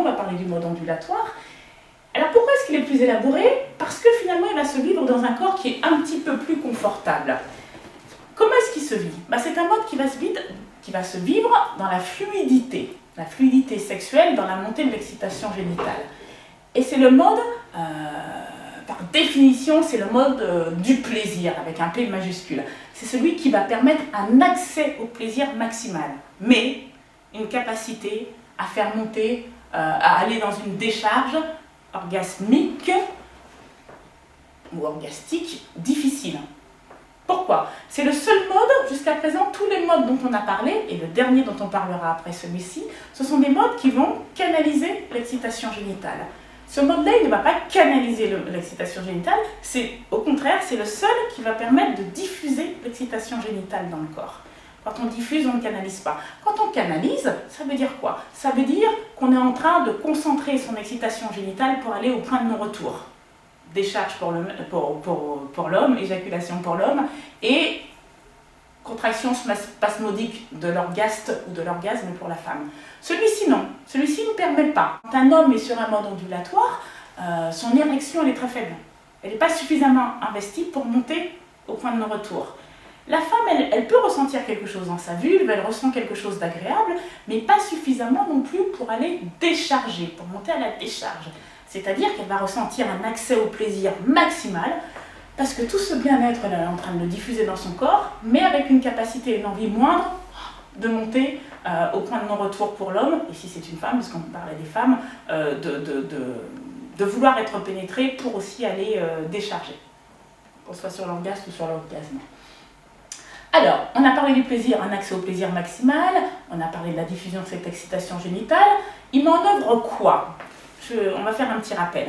on va parler du mode ondulatoire. Alors pourquoi est-ce qu'il est plus élaboré? Parce que finalement il va se vivre dans un corps qui est un petit peu plus confortable. Comment est-ce qu'il se vit? C'est un mode qui va se vivre dans la fluidité sexuelle, dans la montée de l'excitation génitale. Et c'est le mode, par définition, c'est le mode du plaisir, avec un P majuscule. C'est celui qui va permettre un accès au plaisir maximal, mais une capacité à faire monter, à aller dans une décharge orgasmique ou orgastique difficile. Pourquoi? C'est le seul mode, jusqu'à présent, tous les modes dont on a parlé, et le dernier dont on parlera après celui-ci, ce sont des modes qui vont canaliser l'excitation génitale. Ce mode-là, il ne va pas canaliser l'excitation génitale, au contraire, c'est le seul qui va permettre de diffuser l'excitation génitale dans le corps. Quand on diffuse, on ne canalise pas. Quand on canalise, ça veut dire quoi? Ça veut dire qu'on est en train de concentrer son excitation génitale pour aller au point de non-retour. Décharge pour l'homme, éjaculation pour l'homme, et contraction spasmodique de l'orgaste ou de l'orgasme pour la femme. Celui-ci, non. Celui-ci ne permet pas. Quand un homme est sur un mode ondulatoire, son érection elle est très faible. Elle n'est pas suffisamment investie pour monter au point de non-retour. La femme, elle peut ressentir quelque chose dans sa vulve, elle ressent quelque chose d'agréable, mais pas suffisamment non plus pour aller décharger, pour monter à la décharge. C'est-à-dire qu'elle va ressentir un accès au plaisir maximal, parce que tout ce bien-être, elle est en train de le diffuser dans son corps, mais avec une capacité et une envie moindre de monter au point de non-retour pour l'homme, et si c'est une femme, puisqu'on parlait des femmes, de vouloir être pénétrée pour aussi aller décharger, qu'on soit sur l'orgasme ou sur l'orgasme. Alors, on a parlé du plaisir, un accès au plaisir maximal, on a parlé de la diffusion de cette excitation génitale. Il met en œuvre quoi? On va faire un petit rappel.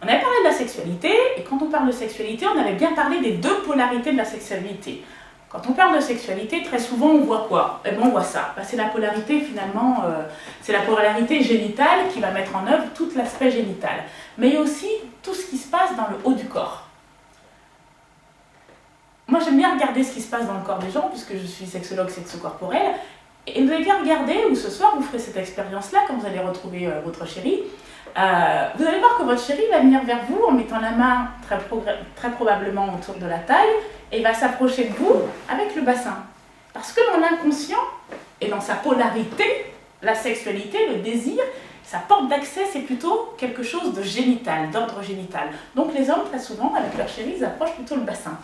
On avait parlé de la sexualité, et quand on parle de sexualité, on avait bien parlé des deux polarités de la sexualité. Quand on parle de sexualité, très souvent on voit quoi? Eh bien, on voit ça. C'est la polarité finalement, c'est la polarité génitale qui va mettre en œuvre tout l'aspect génital. Mais il y a aussi tout ce qui se passe dans le haut du corps. Moi, j'aime bien regarder ce qui se passe dans le corps des gens, puisque je suis sexologue sexo-corporelle. Et vous allez bien regarder, ou ce soir, vous ferez cette expérience-là, quand vous allez retrouver votre chéri. Vous allez voir que votre chéri va venir vers vous en mettant la main très probablement autour de la taille, et il va s'approcher de vous avec le bassin. Parce que dans l'inconscient, et dans sa polarité, la sexualité, le désir, sa porte d'accès, c'est plutôt quelque chose de génital, d'ordre génital. Donc les hommes, très souvent, avec leur chéri, ils approchent plutôt le bassin.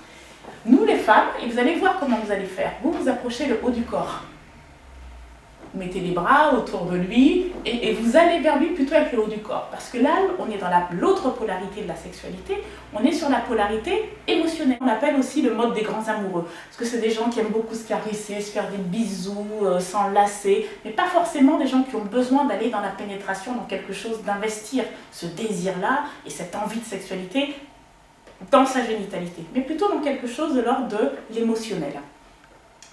Nous, les femmes, et vous allez voir comment vous allez faire. Vous approchez le haut du corps. Vous mettez les bras autour de lui et vous allez vers lui plutôt avec le haut du corps. Parce que là, on est dans l'autre polarité de la sexualité, on est sur la polarité émotionnelle. On appelle aussi le mode des grands amoureux. Parce que c'est des gens qui aiment beaucoup se caresser, se faire des bisous, s'enlacer, mais pas forcément des gens qui ont besoin d'aller dans la pénétration, dans quelque chose, d'investir ce désir-là et cette envie de sexualité dans sa génitalité, mais plutôt dans quelque chose de l'ordre de l'émotionnel.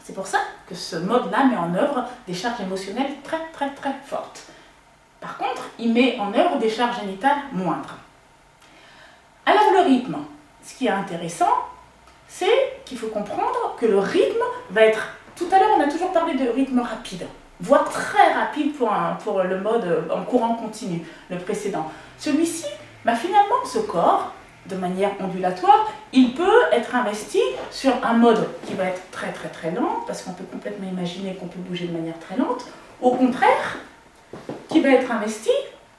C'est pour ça que ce mode-là met en œuvre des charges émotionnelles très très très fortes. Par contre, il met en œuvre des charges génitales moindres. Alors le rythme, ce qui est intéressant, c'est qu'il faut comprendre que le rythme va être... Tout à l'heure, on a toujours parlé de rythme rapide, voire très rapide pour le mode en courant continu, le précédent. Celui-ci, finalement, ce corps, de manière ondulatoire, il peut être investi sur un mode qui va être très très très lent, parce qu'on peut complètement imaginer qu'on peut bouger de manière très lente, au contraire, qui va être investi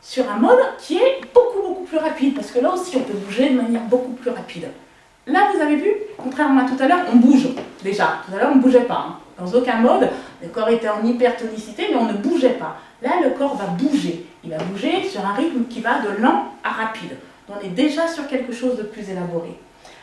sur un mode qui est beaucoup plus rapide, parce que là aussi on peut bouger de manière beaucoup plus rapide. Là vous avez vu, contrairement à tout à l'heure, on bouge déjà. Tout à l'heure on ne bougeait pas. Dans aucun mode, le corps était en hypertonicité, mais on ne bougeait pas. Là le corps va bouger. Il va bouger sur un rythme qui va de lent à rapide. On est déjà sur quelque chose de plus élaboré.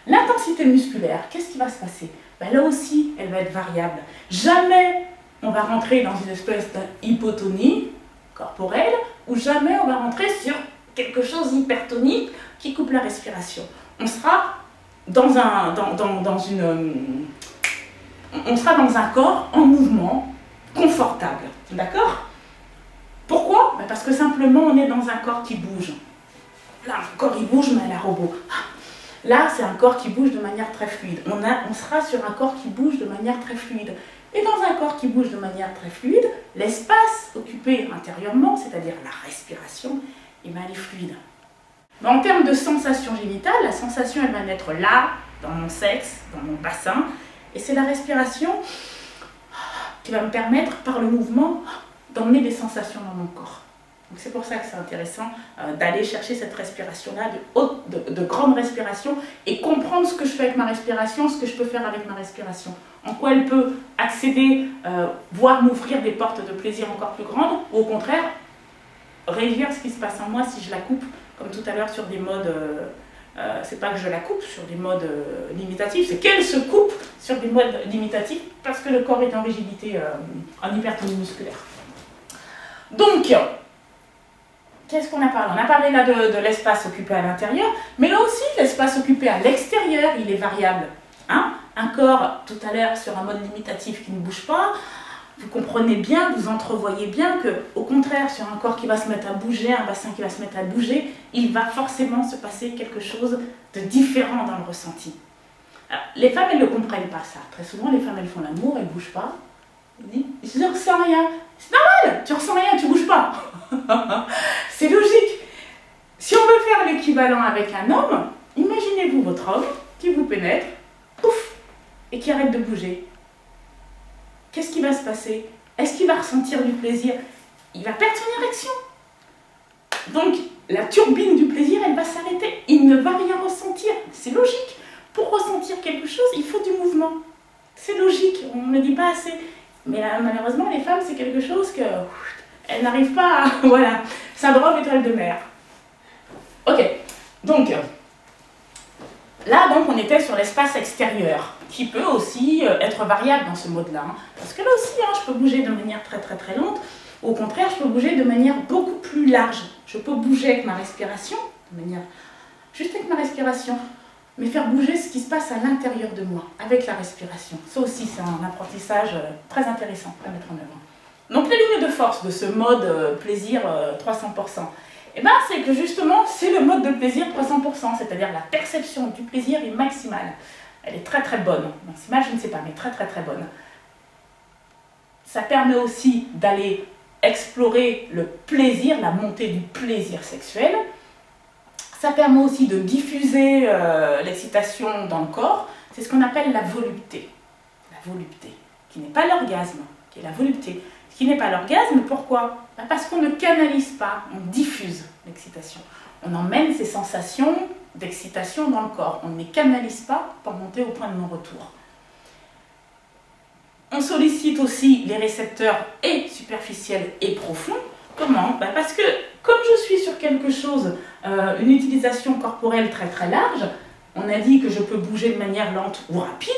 L'intensité musculaire, qu'est-ce qui va se passer? Là aussi, elle va être variable. Jamais on va rentrer dans une espèce d'hypotonie corporelle, ou jamais on va rentrer sur quelque chose d'hypertonique qui coupe la respiration. On sera dans un corps en mouvement, confortable. D'accord? Pourquoi? Parce que simplement on est dans un corps qui bouge. Là, un corps il bouge, mais à la robot. Là, c'est un corps qui bouge de manière très fluide. On sera sur un corps qui bouge de manière très fluide. Et dans un corps qui bouge de manière très fluide, l'espace occupé intérieurement, c'est-à-dire la respiration, eh bien, elle est fluide. Mais en termes de sensation génitale, la sensation elle va naître là, dans mon sexe, dans mon bassin, et c'est la respiration qui va me permettre, par le mouvement, d'emmener des sensations dans mon corps. Donc c'est pour ça que c'est intéressant d'aller chercher cette respiration-là, de grande respiration, et comprendre ce que je fais avec ma respiration, ce que je peux faire avec ma respiration. En quoi elle peut accéder, voire m'ouvrir des portes de plaisir encore plus grandes, ou au contraire, réduire ce qui se passe en moi si je la coupe, comme tout à l'heure sur des modes, c'est pas que je la coupe sur des modes limitatifs, c'est qu'elle se coupe sur des modes limitatifs parce que le corps est en rigidité, en hypertonie musculaire. Donc, qu'est-ce qu'on a parlé? On a parlé là de l'espace occupé à l'intérieur, mais là aussi, l'espace occupé à l'extérieur, il est variable. Hein? Un corps, tout à l'heure, sur un mode limitatif qui ne bouge pas, vous comprenez bien, vous entrevoyez bien que, au contraire, sur un corps qui va se mettre à bouger, un bassin qui va se mettre à bouger, il va forcément se passer quelque chose de différent dans le ressenti. Alors, les femmes, elles ne comprennent pas ça. Très souvent, les femmes, elles font l'amour, elles ne bougent pas. Elles disent, je ne ressens rien. C'est normal, tu ne ressens rien, tu ne bouges pas. C'est logique. Si on veut faire l'équivalent avec un homme, imaginez-vous votre homme qui vous pénètre, pouf, et qui arrête de bouger. Qu'est-ce qui va se passer? Est-ce qu'il va ressentir du plaisir? Il va perdre son érection. Donc, la turbine du plaisir, elle va s'arrêter. Il ne va rien ressentir. C'est logique. Pour ressentir quelque chose, il faut du mouvement. C'est logique, on ne le dit pas assez. Mais là, malheureusement, les femmes, c'est quelque chose que... elles n'arrivent pas à... Voilà, syndrome étoile de mer. Ok, donc... Là, donc, on était sur l'espace extérieur, qui peut aussi être variable dans ce mode-là. Hein. Parce que là aussi, hein, je peux bouger de manière très très très lente. Au contraire, je peux bouger de manière beaucoup plus large. Je peux bouger avec ma respiration, de manière juste avec ma respiration, mais faire bouger ce qui se passe à l'intérieur de moi, avec la respiration. Ça aussi, c'est un apprentissage très intéressant à mettre en œuvre. Donc, les lignes de force de ce mode plaisir 300%. Eh bien, c'est que justement, c'est le mode de plaisir 300%, c'est-à-dire la perception du plaisir est maximale. Elle est très très bonne. Maximale, je ne sais pas, mais très très très bonne. Ça permet aussi d'aller explorer le plaisir, la montée du plaisir sexuel. Ça permet aussi de diffuser l'excitation dans le corps. C'est ce qu'on appelle la volupté. La volupté, qui n'est pas l'orgasme, qui est la volupté. Ce qui n'est pas l'orgasme, pourquoi? Parce qu'on ne canalise pas, on diffuse l'excitation. On emmène ces sensations d'excitation dans le corps. On ne les canalise pas pour monter au point de non-retour. On sollicite aussi les récepteurs et superficiels et profonds. Comment? Parce que comme je suis sur quelque chose, une utilisation corporelle très très large, on a dit que je peux bouger de manière lente ou rapide,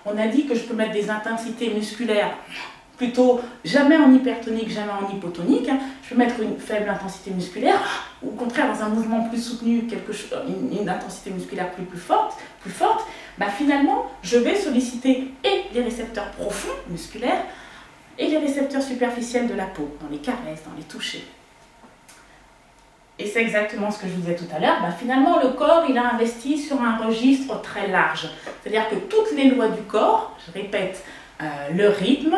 on a dit que je peux mettre des intensités musculaires plutôt jamais en hypertonique, jamais en hypotonique. Je peux mettre une faible intensité musculaire, ou au contraire dans un mouvement plus soutenu, une intensité musculaire plus forte. Finalement, je vais solliciter et les récepteurs profonds musculaires et les récepteurs superficiels de la peau, dans les caresses, dans les touchés. Et c'est exactement ce que je vous disais tout à l'heure. Finalement, le corps, il a investi sur un registre très large. C'est-à-dire que toutes les lois du corps, je répète, le rythme,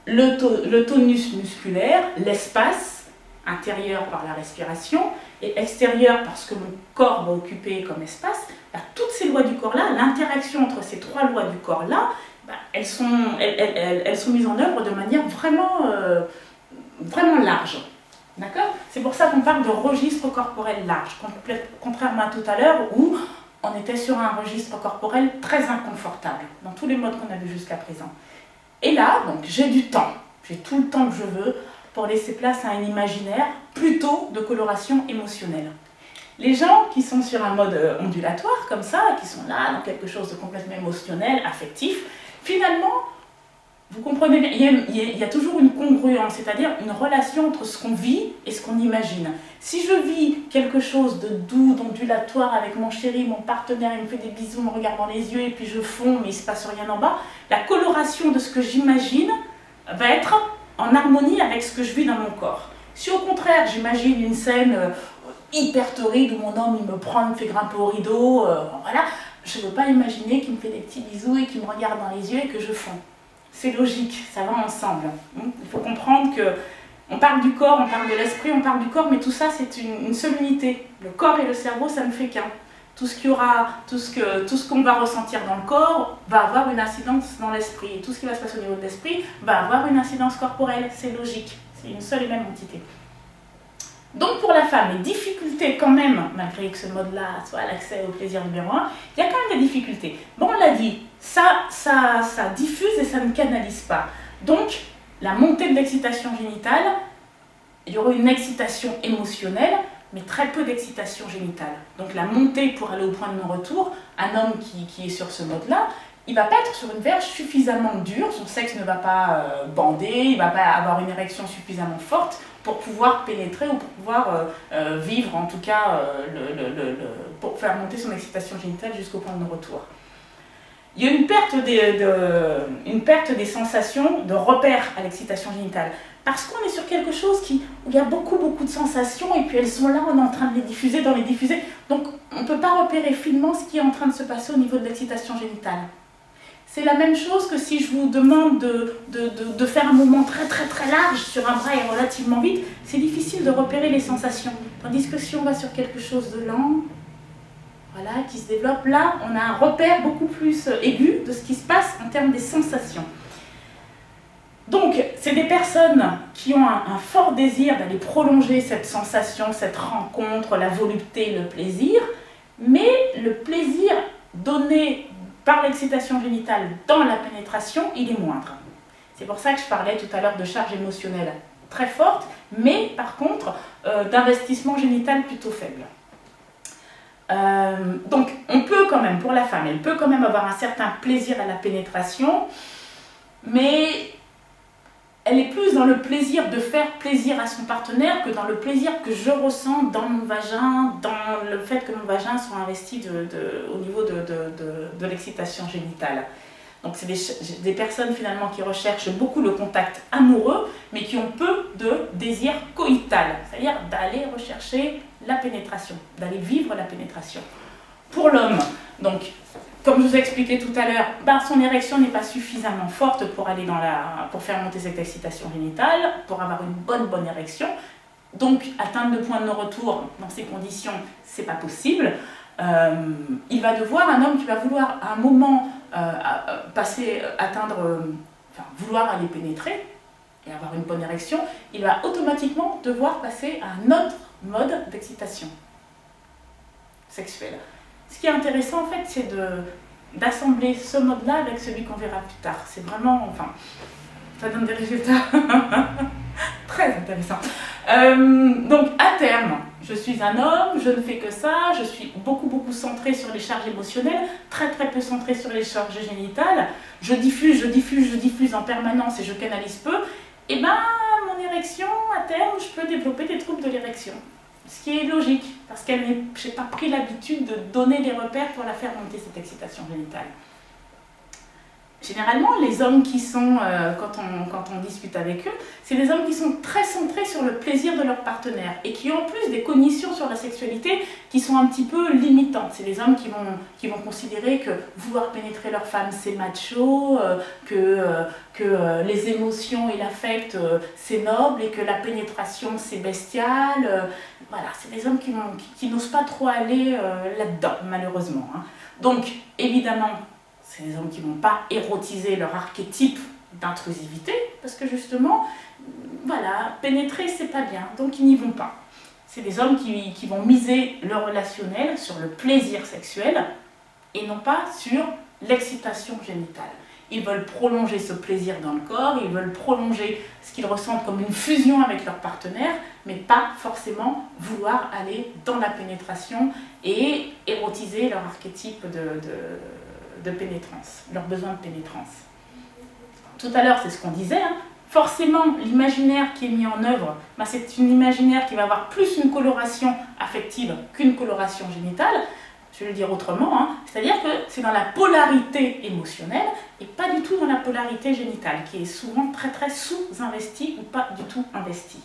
le tonus musculaire, l'espace, intérieur par la respiration et extérieur parce que mon corps va occuper comme espace, toutes ces lois du corps-là, l'interaction entre ces trois lois du corps-là, elles sont mises en œuvre de manière vraiment, vraiment large. D'accord? C'est pour ça qu'on parle de registre corporel large, contrairement à tout à l'heure où on était sur un registre corporel très inconfortable, dans tous les modes qu'on a vus jusqu'à présent. Et là, donc, j'ai du temps, j'ai tout le temps que je veux pour laisser place à un imaginaire plutôt de coloration émotionnelle. Les gens qui sont sur un mode ondulatoire comme ça, qui sont là dans quelque chose de complètement émotionnel, affectif, finalement, vous comprenez bien, il y a toujours une congruence, c'est-à-dire une relation entre ce qu'on vit et ce qu'on imagine. Si je vis quelque chose de doux, d'ondulatoire avec mon chéri, mon partenaire, il me fait des bisous, me regarde dans les yeux et puis je fonds, mais il ne se passe rien en bas, la coloration de ce que j'imagine va être en harmonie avec ce que je vis dans mon corps. Si au contraire, j'imagine une scène hyper torride où mon homme il me prend, il me fait grimper au rideau, voilà, je ne veux pas imaginer qu'il me fait des petits bisous et qu'il me regarde dans les yeux et que je fonds. C'est logique, ça va ensemble. Il faut comprendre que on parle du corps, on parle de l'esprit, on parle du corps, mais tout ça c'est une seule unité. Le corps et le cerveau, ça ne fait qu'un. Tout ce qu'on va ressentir dans le corps va avoir une incidence dans l'esprit. Et tout ce qui va se passer au niveau de l'esprit va avoir une incidence corporelle. C'est logique. C'est une seule et même entité. Donc pour la femme, les difficultés quand même, malgré que ce mode-là soit l'accès au plaisir numéro 1, il y a quand même des difficultés. Bon, on l'a dit, ça diffuse et ça ne canalise pas. Donc, la montée de l'excitation génitale, il y aura une excitation émotionnelle, mais très peu d'excitation génitale. Donc la montée pour aller au point de non-retour, un homme qui est sur ce mode-là, il ne va pas être sur une verge suffisamment dure, son sexe ne va pas bander, il ne va pas avoir une érection suffisamment forte pour pouvoir pénétrer ou pour pouvoir vivre, en tout cas, pour faire monter son excitation génitale jusqu'au point de non-retour. Il y a une perte des sensations, de repères à l'excitation génitale. Parce qu'on est sur quelque chose où il y a beaucoup de sensations et puis elles sont là, on est en train de les diffuser, Donc on ne peut pas repérer finement ce qui est en train de se passer au niveau de l'excitation génitale. C'est la même chose que si je vous demande de faire un mouvement très large sur un bras et relativement vite, c'est difficile de repérer les sensations. Tandis que si on va sur quelque chose de lent, voilà, qui se développe, là on a un repère beaucoup plus aigu de ce qui se passe en termes des sensations. Donc, c'est des personnes qui ont un fort désir d'aller prolonger cette sensation, cette rencontre, la volupté, le plaisir, mais le plaisir donné par l'excitation génitale dans la pénétration, il est moindre. C'est pour ça que je parlais tout à l'heure de charge émotionnelle très forte, mais par contre, d'investissement génital plutôt faible. Donc, on peut quand même, pour la femme, elle peut quand même avoir un certain plaisir à la pénétration, mais elle est plus dans le plaisir de faire plaisir à son partenaire que dans le plaisir que je ressens dans mon vagin, dans le fait que mon vagin soit investi au niveau de l'excitation génitale. Donc c'est des personnes finalement qui recherchent beaucoup le contact amoureux, mais qui ont peu de désir coïtal, c'est-à-dire d'aller rechercher la pénétration, d'aller vivre la pénétration. Pour l'homme, donc, comme je vous ai expliqué tout à l'heure, son érection n'est pas suffisamment forte pour faire monter cette excitation génitale, pour avoir une bonne érection. Donc, atteindre le point de non-retour dans ces conditions, c'est pas possible. Il va devoir, un homme qui va vouloir à un moment vouloir aller pénétrer et avoir une bonne érection, il va automatiquement devoir passer à un autre mode d'excitation sexuelle. Ce qui est intéressant, en fait, c'est d'assembler ce mode-là avec celui qu'on verra plus tard. C'est vraiment, ça donne des résultats très intéressants. Donc, à terme, je suis un homme, je ne fais que ça, je suis beaucoup centrée sur les charges émotionnelles, très peu centrée sur les charges génitales. Je diffuse en permanence et je canalise peu. Et mon érection, à terme, je peux développer des troubles de l'érection. Ce qui est logique, parce que je n'ai pas pris l'habitude de donner des repères pour la faire monter, cette excitation génitale. Généralement, les hommes qui sont, quand on discute avec eux, c'est des hommes qui sont très centrés sur le plaisir de leur partenaire et qui ont en plus des cognitions sur la sexualité qui sont un petit peu limitantes. C'est des hommes qui vont considérer que vouloir pénétrer leur femme, c'est macho, que les émotions et l'affect, c'est noble et que la pénétration, c'est bestial. Voilà, c'est des hommes qui n'osent pas trop aller là-dedans, malheureusement. Donc, évidemment, c'est des hommes qui ne vont pas érotiser leur archétype d'intrusivité, parce que justement, pénétrer, c'est pas bien, donc ils n'y vont pas. C'est des hommes qui vont miser le relationnel sur le plaisir sexuel, et non pas sur l'excitation génitale. Ils veulent prolonger ce plaisir dans le corps, ils veulent prolonger ce qu'ils ressentent comme une fusion avec leur partenaire, mais pas forcément vouloir aller dans la pénétration et érotiser leur archétype de pénétrance, leur besoin de pénétrance. Tout à l'heure, c'est ce qu'on disait, forcément, l'imaginaire qui est mis en œuvre, c'est une imaginaire qui va avoir plus une coloration affective qu'une coloration génitale. Je vais le dire autrement, c'est-à-dire que c'est dans la polarité émotionnelle et pas du tout dans la polarité génitale, qui est souvent très sous-investie ou pas du tout investie.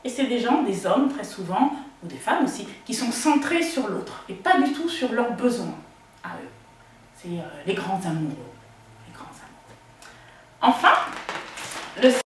Et c'est des hommes très souvent, ou des femmes aussi, qui sont centrés sur l'autre et pas du tout sur leurs besoins à eux. C'est les grands amoureux. Enfin, le